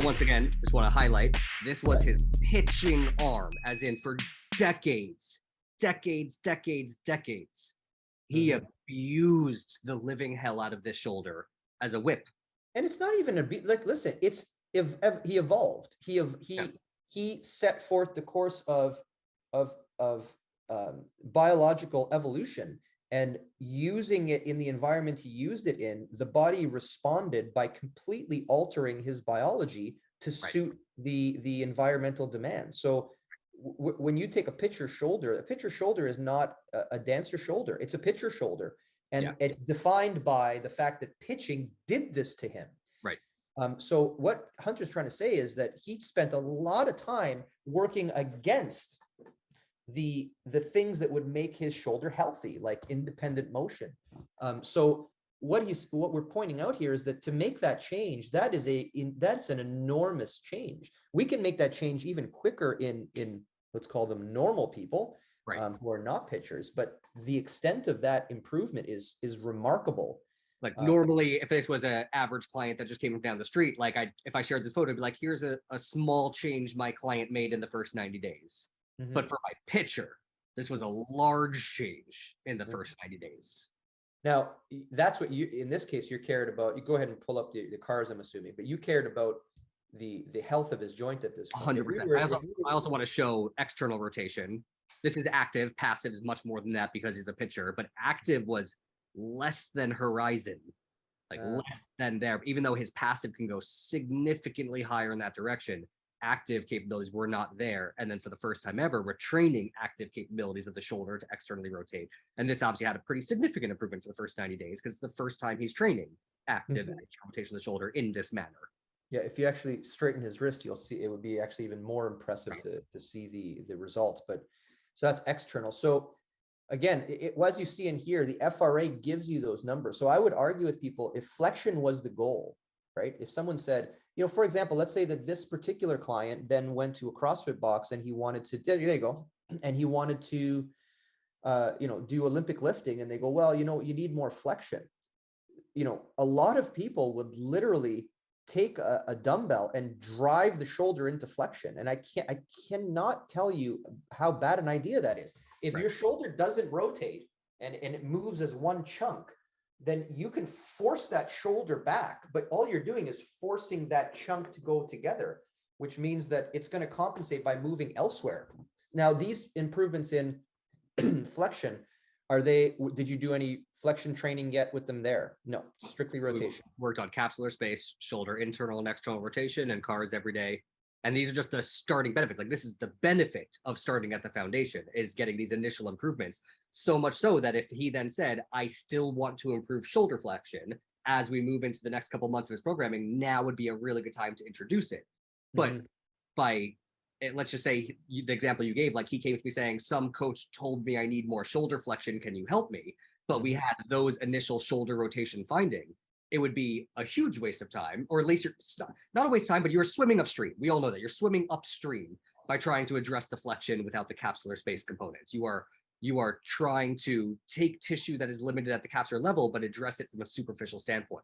once again, just want to highlight, this was his pitching arm, as in for decades, he abused the living hell out of this shoulder as a whip. And it's not even like, listen, he evolved. He set forth the course of biological evolution, and using it in the environment he used it in, the body responded by completely altering his biology to suit the environmental demand. So when you take a pitcher shoulder is not a dancer shoulder. It's a pitcher shoulder. And it's defined by the fact that pitching did this to him. Right. So what Hunter's trying to say is that he spent a lot of time working against the things that would make his shoulder healthy, like independent motion. So what we're pointing out here is that to make that change, that's an enormous change. We can make that change even quicker in let's call them normal people, who are not pitchers, but the extent of that improvement is remarkable. Like normally, if this was an average client that just came down the street, like if I shared this photo, I'd be like, here's a small change my client made in the first 90 days. Mm-hmm. But for my pitcher, this was a large change in the first 90 days. Now, that's what in this case, you cared about. You go ahead and pull up the cars, I'm assuming, but you cared about the health of his joint at this point. 100%. I also want to show external rotation. This is active. Passive is much more than that because he's a pitcher, but active was less than horizon, less than there. Even though his passive can go significantly higher in that direction, active capabilities were not there. And then for the first time ever, we're training active capabilities of the shoulder to externally rotate. And this obviously had a pretty significant improvement for the first 90 days because it's the first time he's training active external rotation of the shoulder in this manner. Yeah, if you actually straighten his wrist, you'll see it would be actually even more impressive to see the results. But so that's external. So again, as you see in here, the FRA gives you those numbers. So I would argue with people, if flexion was the goal, right? If someone said, for example, let's say that this particular client then went to a CrossFit box and he wanted to, there you go, and he wanted to, do Olympic lifting, and they go, well, you need more flexion. A lot of people would literally take a dumbbell and drive the shoulder into flexion. And I cannot tell you how bad an idea that is. If your shoulder doesn't rotate and it moves as one chunk, then you can force that shoulder back, but all you're doing is forcing that chunk to go together, which means that it's going to compensate by moving elsewhere. Now, these improvements in flexion, did you do any flexion training yet with them there? No, strictly rotation. We worked on capsular space, shoulder internal and external rotation, and cars every day. And these are just the starting benefits. Like, this is the benefit of starting at the foundation, is getting these initial improvements. So much so that if he then said, I still want to improve shoulder flexion as we move into the next couple months of his programming, now would be a really good time to introduce it. But let's just say the example you gave, like he came to me saying, some coach told me I need more shoulder flexion. Can you help me? But we had those initial shoulder rotation finding. It would be a huge waste of time, or at least not a waste of time, but you're swimming upstream. We all know that you're swimming upstream by trying to address the flexion without the capsular space components. You are trying to take tissue that is limited at the capsular level, but address it from a superficial standpoint.